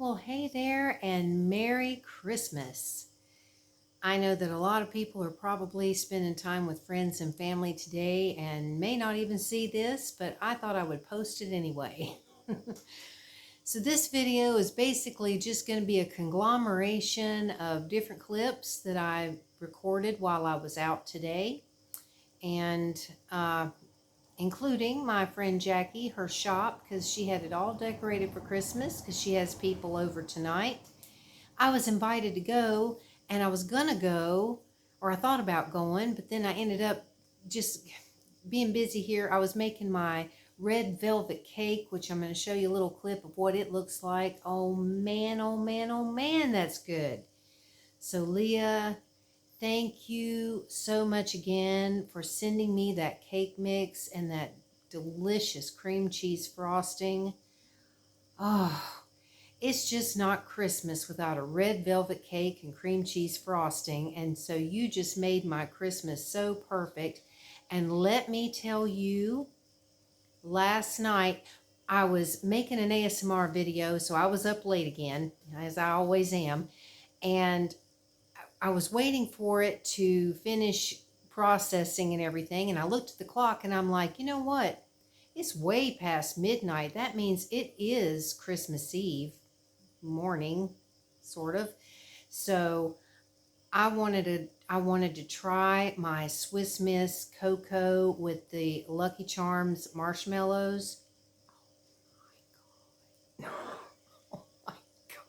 Well, hey there, and Merry Christmas. I know that a lot of people are probably spending time with friends and family today and may not even see this, but I thought I would post it anyway. So this video is basically just going to be a conglomeration of different clips that I recorded while I was out today, and including my friend Jackie, her shop, because she had it all decorated for Christmas because she has people over tonight. I was invited to go, and I was gonna go, or I thought about going, but then I ended up just being busy here. I was making my red velvet cake, which I'm going to show you a little clip of what it looks like. Oh man, oh man, oh man, that's good. So Leah, thank you so much again for sending me that cake mix and that delicious cream cheese frosting. Oh, it's just not Christmas without a red velvet cake and cream cheese frosting. And so you just made my Christmas so perfect. And let me tell you, last night I was making an ASMR video, so I was up late again, as I always am. And I was waiting for it to finish processing and everything. And I looked at the clock and I'm like, you know what? It's way past midnight. That means it is Christmas Eve morning, sort of. So I wanted to try my Swiss Miss cocoa with the Lucky Charms marshmallows. Oh my God.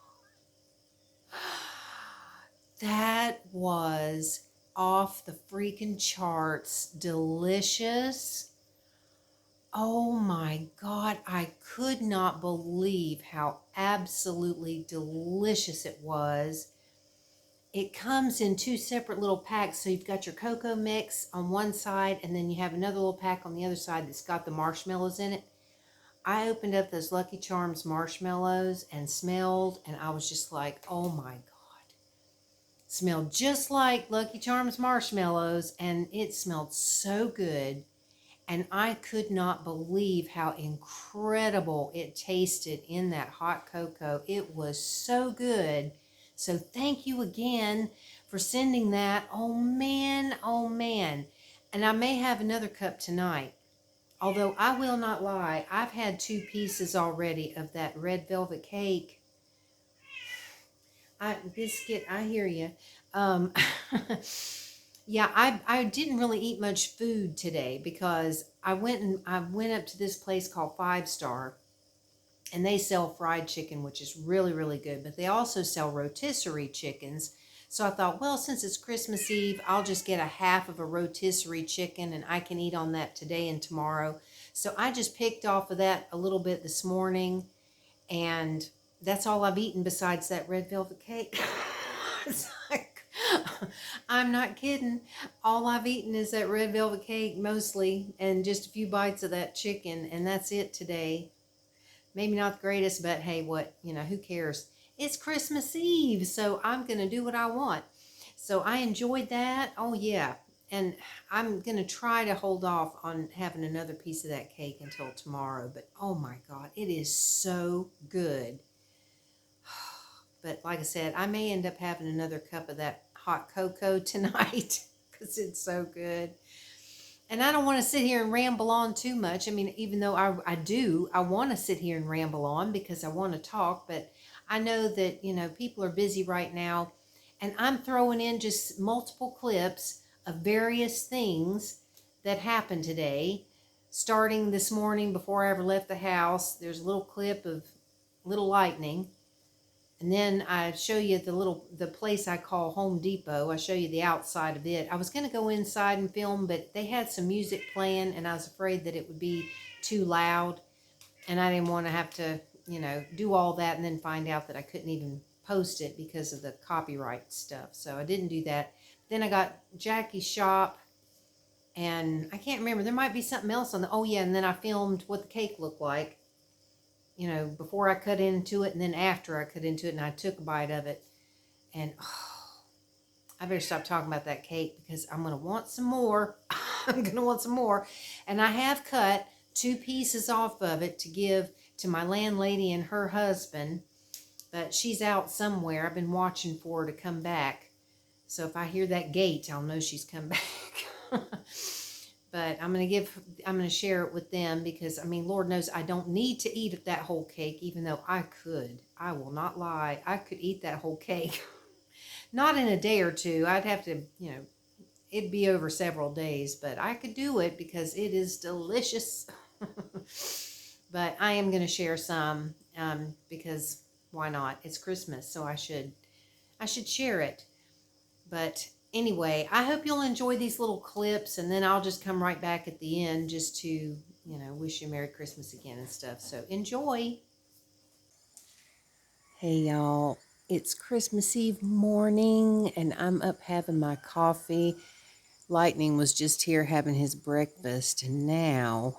That was off the freaking charts delicious. Oh my God, I could not believe how absolutely delicious it was. It comes in two separate little packs. So you've got your cocoa mix on one side, and then you have another little pack on the other side that's got the marshmallows in it. I opened up those Lucky Charms marshmallows and smelled, and I was just like, oh my God. Smelled just like Lucky Charms marshmallows, and it smelled so good. And I could not believe how incredible it tasted in that hot cocoa. It was so good. So thank you again for sending that. Oh man, oh man. And I may have another cup tonight. Although I will not lie, I've had 2 pieces already of that red velvet cake. Biscuit, I hear you. Yeah, I didn't really eat much food today because I went up to this place called 5 Star, and they sell fried chicken, which is really, really good. But they also sell rotisserie chickens. So I thought, well, since it's Christmas Eve, I'll just get a half of a rotisserie chicken, and I can eat on that today and tomorrow. So I just picked off of that a little bit this morning, and that's all I've eaten besides that red velvet cake. It's like, I'm not kidding. All I've eaten is that red velvet cake mostly, and just a few bites of that chicken, and that's it today. Maybe not the greatest, but hey, what, who cares? It's Christmas Eve, so I'm going to do what I want. So I enjoyed that. Oh yeah. And I'm going to try to hold off on having another piece of that cake until tomorrow, but oh my God, it is so good. But like I said, I may end up having another cup of that hot cocoa tonight because it's so good. And I don't want to sit here and ramble on too much. I mean, even though I want to sit here and ramble on because I want to talk, but I know that, people are busy right now. And I'm throwing in just multiple clips of various things that happened today. Starting this morning before I ever left the house, there's a little clip of little lightning. And then I show you the place I call Home Depot. I show you the outside of it. I was going to go inside and film, but they had some music playing, and I was afraid that it would be too loud. And I didn't want to have to, do all that and then find out that I couldn't even post it because of the copyright stuff. So I didn't do that. Then I got Jackie's shop, and I can't remember. There might be something else on oh yeah, and then I filmed what the cake looked like. Before I cut into it, and then after I cut into it, and I took a bite of it. And I better stop talking about that cake because I'm going to want some more. I'm going to want some more. And I have cut 2 pieces off of it to give to my landlady and her husband. but she's out somewhere. I've been watching for her to come back. So if I hear that gate, I'll know she's come back. But I'm gonna share it with them because, I mean, Lord knows I don't need to eat that whole cake, even though I could. I will not lie. I could eat that whole cake. Not in a day or two. I'd have to, it'd be over several days, but I could do it because it is delicious. But I am going to share some because why not? It's Christmas, so I should share it. But anyway, I hope you'll enjoy these little clips, and then I'll just come right back at the end just to, wish you Merry Christmas again and stuff. So enjoy. Hey y'all, it's Christmas Eve morning, and I'm up having my coffee. Lightning was just here having his breakfast, and now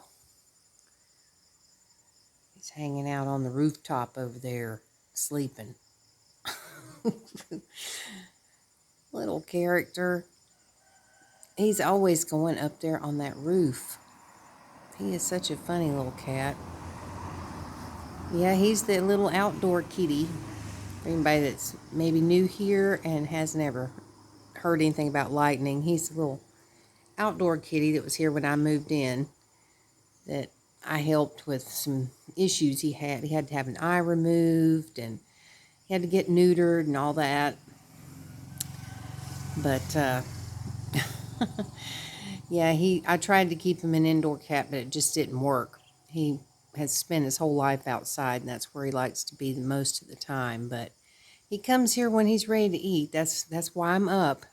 he's hanging out on the rooftop over there, sleeping. Little character. He's always going up there on that roof. He is such a funny little cat. Yeah, he's the little outdoor kitty. For anybody that's maybe new here and has never heard anything about Lightning, he's a little outdoor kitty that was here when I moved in, that I helped with some issues he had. He had to have an eye removed, and he had to get neutered and all that. But yeah, I tried to keep him an indoor cat, but it just didn't work. He has spent his whole life outside, and that's where he likes to be the most of the time. But he comes here when he's ready to eat. That's why I'm up.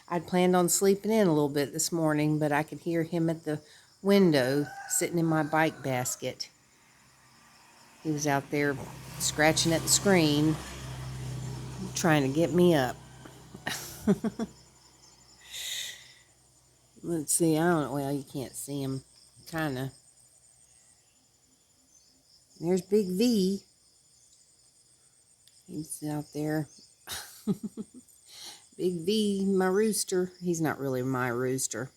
I'd planned on sleeping in a little bit this morning, but I could hear him at the window sitting in my bike basket. He was out there scratching at the screen, trying to get me up. Let's see, I don't know, well, you can't see him, kind of. There's Big V. He's out there. Big V, my rooster. He's not really my rooster.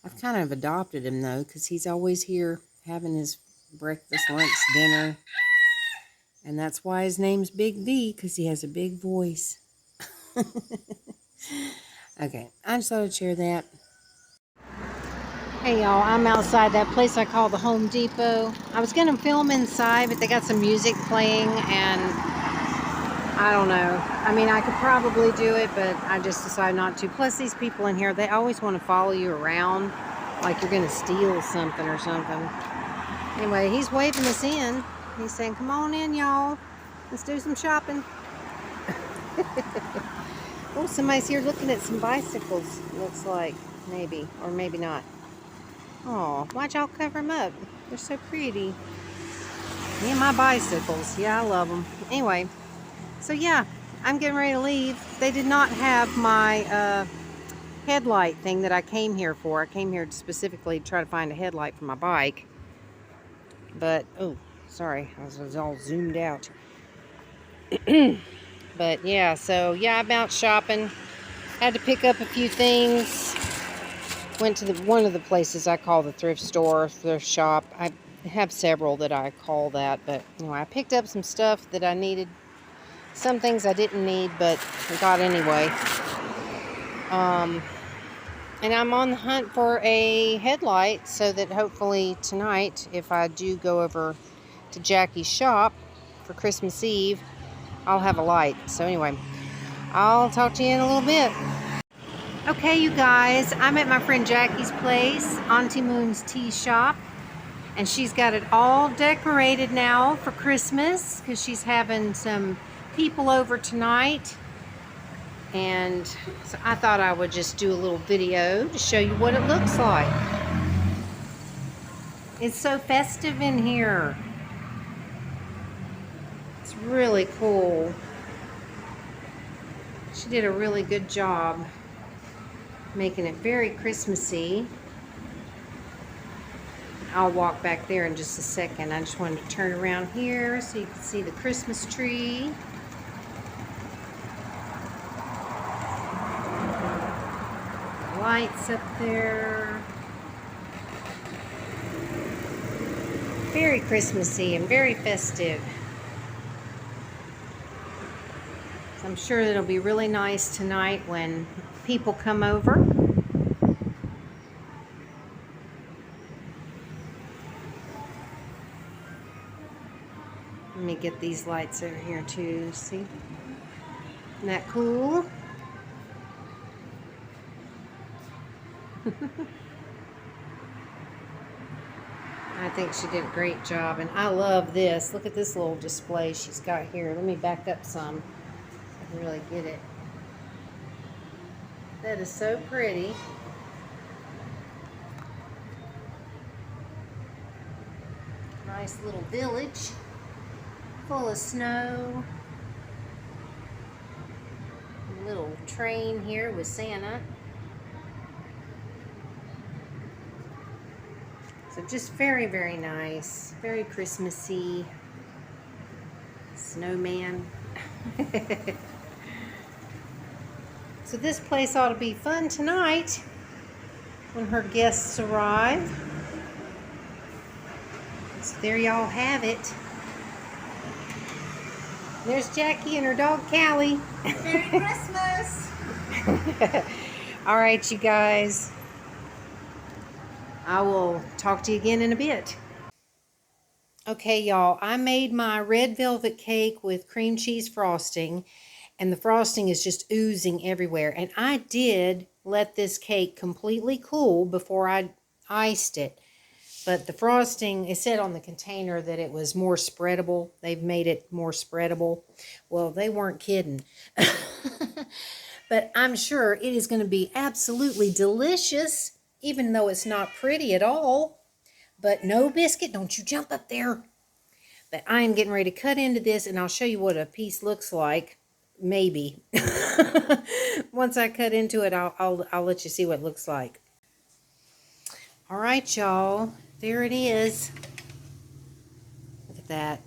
I've kind of adopted him, though, because he's always here having his breakfast, lunch, dinner. And that's why his name's Big V, because he has a big voice. Okay, I just thought I'd share that. Hey y'all, I'm outside that place I call the Home Depot. I was going to film inside, but they got some music playing, and I don't know. I mean, I could probably do it, but I just decided not to. Plus, these people in here, they always want to follow you around like you're going to steal something or something. Anyway, he's waving us in. He's saying, come on in, y'all. Let's do some shopping. Oh, somebody's here looking at some bicycles, looks like. Maybe, or maybe not. Oh, why'd y'all cover them up? They're so pretty. Me and my bicycles. Yeah, I love them. Anyway, so yeah, I'm getting ready to leave. They did not have my headlight thing that I came here for. I came here specifically to try to find a headlight for my bike. But, oh, sorry, I was all zoomed out. But yeah, so yeah, I'm out shopping. Had to pick up a few things. Went to one of the places I call the thrift store, thrift shop. I have several that I call that, but anyway, I picked up some stuff that I needed. Some things I didn't need, but I got anyway. And I'm on the hunt for a headlight so that hopefully tonight, if I do go over to Jackie's shop for Christmas Eve, I'll have a light. So anyway, I'll talk to you in a little bit. Okay, you guys, I'm at my friend Jackie's place, Auntie Moon's Tea Shop, and she's got it all decorated now for Christmas because she's having some people over tonight. And so I thought I would just do a little video to show you what it looks like. It's so festive in here. It's really cool. She did a really good job making it very Christmassy. I'll walk back there in just a second. I just wanted to turn around here so you can see the Christmas tree. Lights up there. Very Christmassy and very festive. I'm sure it'll be really nice tonight when people come over. Let me get these lights over here too, see? Isn't that cool? I think she did a great job, and I love this. Look at this little display she's got here. Let me back up some so I can really get it. That is so pretty. Nice little village full of snow. A little train here with Santa. So just very, very nice. Very Christmassy. Snowman. So this place ought to be fun tonight when her guests arrive. So there y'all have it. There's Jackie and her dog Callie. Merry Christmas! All right, you guys. I will talk to you again in a bit. Okay, y'all, I made my red velvet cake with cream cheese frosting, and the frosting is just oozing everywhere. And I did let this cake completely cool before I iced it. But the frosting, it said on the container that it was more spreadable. They've made it more spreadable. Well, they weren't kidding. But I'm sure it is going to be absolutely delicious, even though it's not pretty at all. But no, Biscuit, don't you jump up there. But I am getting ready to cut into this, and I'll show you what a piece looks like. Maybe. Once I cut into it, I'll let you see what it looks like. All right, y'all. There it is. Look at that.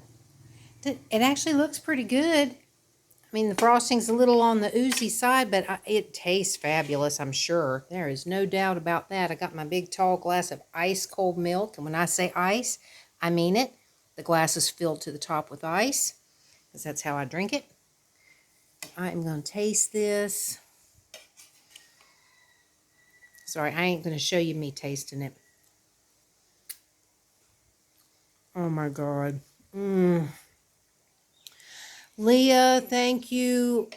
It actually looks pretty good. I mean, the frosting's a little on the oozy side, but it tastes fabulous, I'm sure. There is no doubt about that. I got my big tall glass of ice cold milk, and when I say ice, I mean it. The glass is filled to the top with ice, because that's how I drink it. I am going to taste this. Sorry, I ain't going to show you me tasting it. Oh, my God. Leah, thank you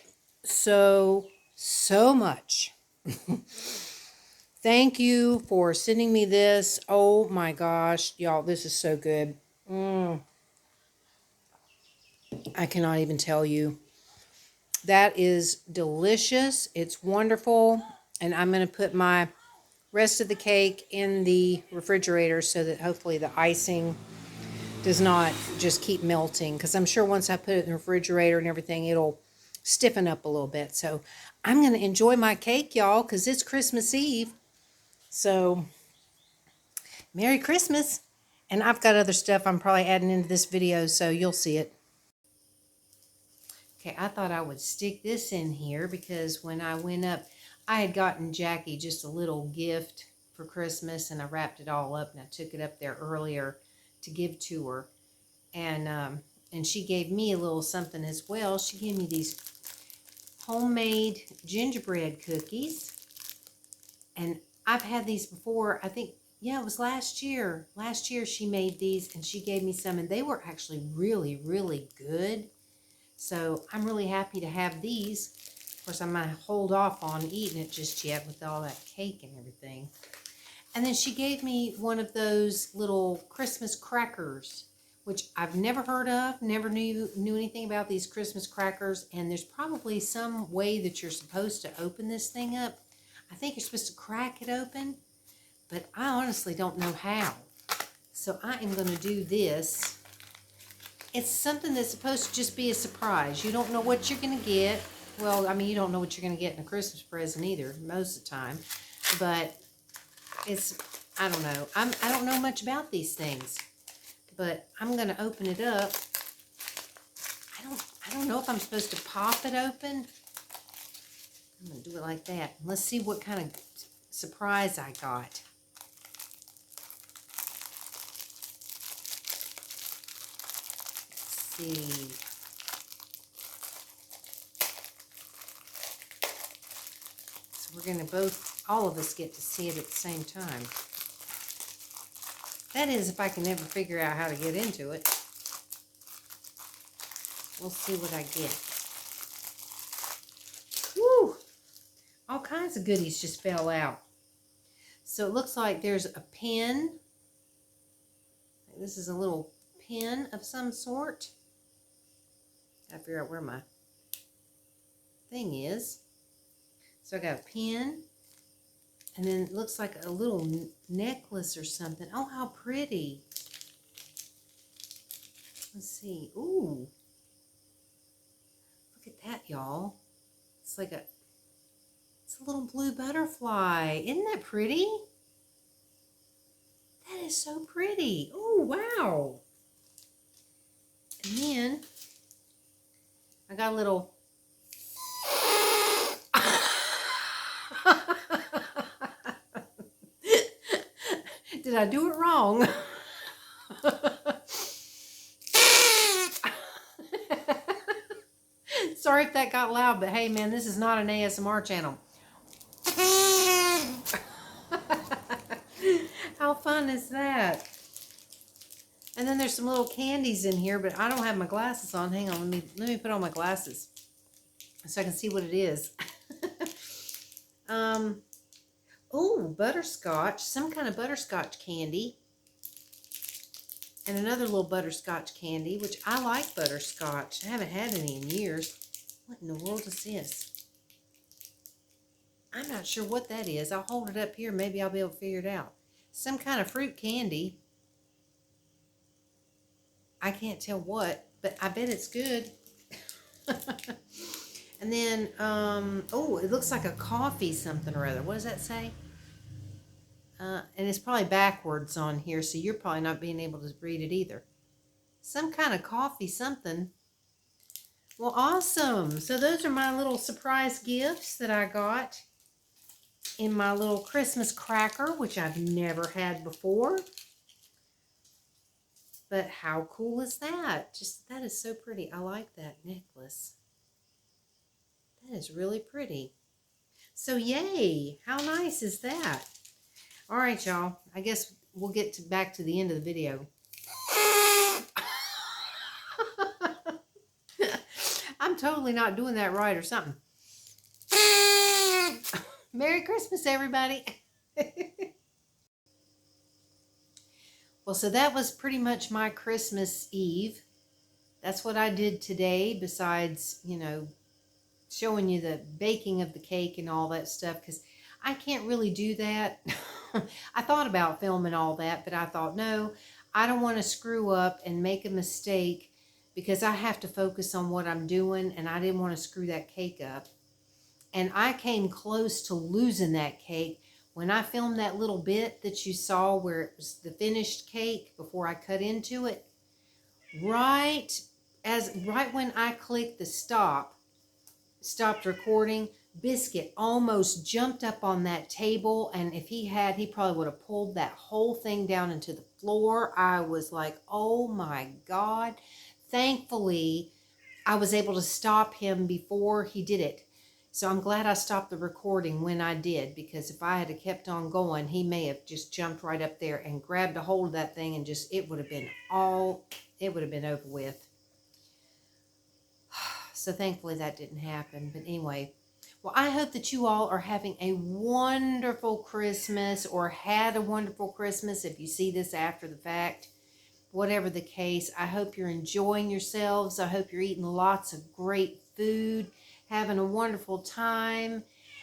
so much. Thank you for sending me this. Oh my gosh, y'all, this is so good. I cannot even tell you. That is delicious. It's wonderful. And I'm going to put my rest of the cake in the refrigerator so that hopefully the icing does not just keep melting, because I'm sure once I put it in the refrigerator and everything, it'll stiffen up a little bit. So I'm going to enjoy my cake, y'all, because it's Christmas Eve. So Merry Christmas. And I've got other stuff I'm probably adding into this video, so you'll see it. Okay, I thought I would stick this in here because when I went up, I had gotten Jackie just a little gift for Christmas, and I wrapped it all up, and I took it up there earlier to give to her. And she gave me a little something as well. She gave me these homemade gingerbread cookies. And I've had these before. I think, yeah, it was last year. Last year she made these, and she gave me some, and they were actually really, really good. So I'm really happy to have these. Of course, I'm going to hold off on eating it just yet with all that cake and everything. And then she gave me one of those little Christmas crackers, which I've never heard of, never knew anything about these Christmas crackers. And there's probably some way that you're supposed to open this thing up. I think you're supposed to crack it open, but I honestly don't know how. So I am going to do this. It's something that's supposed to just be a surprise. You don't know what you're going to get. Well, I mean, you don't know what you're going to get in a Christmas present either, most of the time. But it's, I don't know. I don't know much about these things. But I'm going to open it up. I don't know if I'm supposed to pop it open. I'm going to do it like that. Let's see what kind of surprise I got. Let's see. we're going to all of us get to see it at the same time. That is, if I can ever figure out how to get into it. We'll see what I get. Woo! All kinds of goodies just fell out. So it looks like there's a pen. This is a little pen of some sort. I figure out where my thing is. So I got a pen. And then it looks like a little necklace or something. Oh, how pretty. Let's see. Ooh. Look at that, y'all. It's like it's a little blue butterfly. Isn't that pretty? That is so pretty. Oh, wow. And then I got a little... Did I do it wrong? Sorry if that got loud, but hey, man, this is not an ASMR channel. How fun is that? And then there's some little candies in here, but I don't have my glasses on. Hang on, let me put on my glasses so I can see what it is. Oh, butterscotch, some kind of butterscotch candy. And another little butterscotch candy, which I like butterscotch. I haven't had any in years. What in the world is this? I'm not sure what that is. I'll hold it up here. Maybe I'll be able to figure it out. Some kind of fruit candy. I can't tell what, but I bet it's good. And then, oh, it looks like a coffee something or other. What does that say? And it's probably backwards on here, so you're probably not being able to read it either. Some kind of coffee something. Well, awesome. So those are my little surprise gifts that I got in my little Christmas cracker, which I've never had before. But how cool is that? Just, that is so pretty. I like that necklace. That is really pretty. So yay, how nice is that? All right, y'all. I guess we'll get back to the end of the video. I'm totally not doing that right or something. Merry Christmas, everybody. Well, so that was pretty much my Christmas Eve. That's what I did today, besides, you know, showing you the baking of the cake and all that stuff, because I can't really do that. I thought about filming all that, but I thought, no, I don't want to screw up and make a mistake, because I have to focus on what I'm doing, and I didn't want to screw that cake up. And I came close to losing that cake when I filmed that little bit that you saw where it was the finished cake before I cut into it. Right when I clicked the stopped recording, Biscuit almost jumped up on that table, and if he probably would have pulled that whole thing down into the floor. I was like, oh my God. Thankfully, I was able to stop him before he did it. So I'm glad I stopped the recording when I did, because if I had kept on going, he may have just jumped right up there and grabbed a hold of that thing, and just, it would have been over with. So thankfully that didn't happen. But anyway, well, I hope that you all are having a wonderful Christmas, or had a wonderful Christmas if you see this after the fact. Whatever the case, I hope you're enjoying yourselves. I hope you're eating lots of great food, having a wonderful time.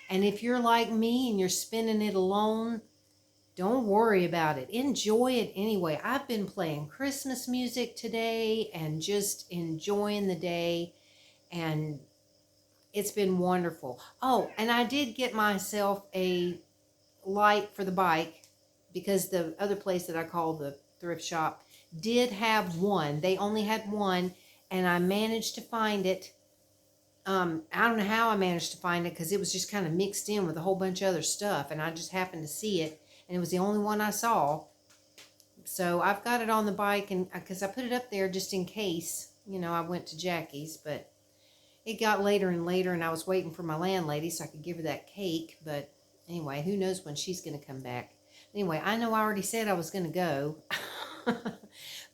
And if you're like me and you're spending it alone, don't worry about it. Enjoy it anyway. I've been playing Christmas music today and just enjoying the day, and it's been wonderful. Oh, and I did get myself a light for the bike, because the other place that I called the thrift shop did have one. They only had one, and I managed to find it. I don't know how I managed to find it, because it was just kind of mixed in with a whole bunch of other stuff, and I just happened to see it, and it was the only one I saw. So I've got it on the bike, and because I put it up there just in case, you know, I went to Jackie's. But it got later and later, and I was waiting for my landlady so I could give her that cake. But anyway, who knows when she's going to come back. Anyway, I know I already said I was going to go.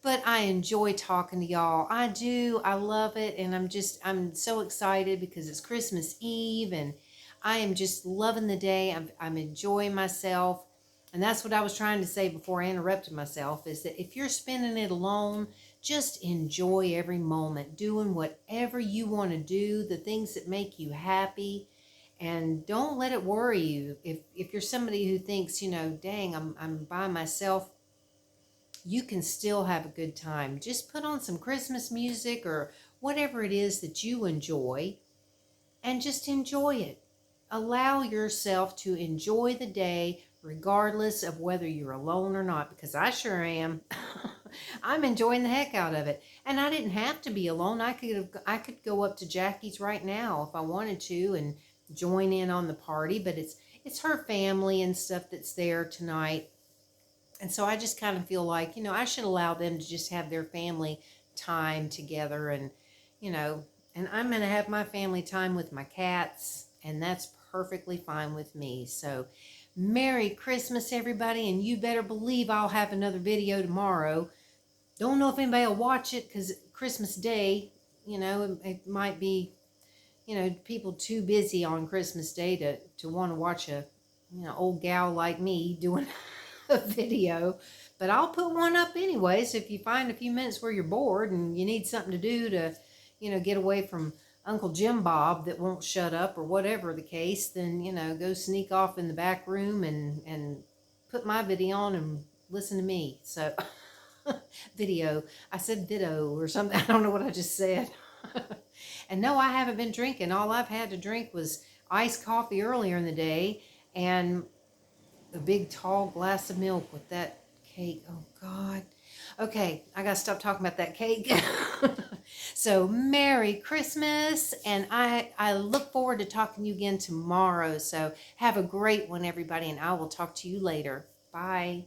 But I enjoy talking to y'all. I do. I love it. And I'm so excited because it's Christmas Eve and I am just loving the day. I'm enjoying myself. And that's what I was trying to say before I interrupted myself, is that if you're spending it alone, just enjoy every moment, doing whatever you want to do, the things that make you happy. And don't let it worry you. If you're somebody who thinks, dang, I'm by myself, you can still have a good time. Just put on some Christmas music or whatever it is that you enjoy and just enjoy it. Allow yourself to enjoy the day regardless of whether you're alone or not, because I sure am. I'm enjoying the heck out of it. And I didn't have to be alone. I could go up to Jackie's right now if I wanted to and join in on the party, but it's her family and stuff that's there tonight. And so I just kind of feel like, I should allow them to just have their family time together. You know, and I'm going to have my family time with my cats, and that's perfectly fine with me. So Merry Christmas, everybody. And you better believe I'll have another video tomorrow. Don't know if anybody will watch it because Christmas Day, it might be, people too busy on Christmas Day to want to watch a, old gal like me doing a video, but I'll put one up anyway. So if you find a few minutes where you're bored and you need something to do to, get away from Uncle Jim Bob that won't shut up or whatever the case, then, go sneak off in the back room and put my video on and listen to me. So video, I said video or something. I don't know what I just said. And no, I haven't been drinking. All I've had to drink was iced coffee earlier in the day and a big tall glass of milk with that cake. Oh God. Okay, I gotta stop talking about that cake. So Merry Christmas, and I look forward to talking to you again tomorrow. So have a great one, everybody, and I will talk to you later. Bye.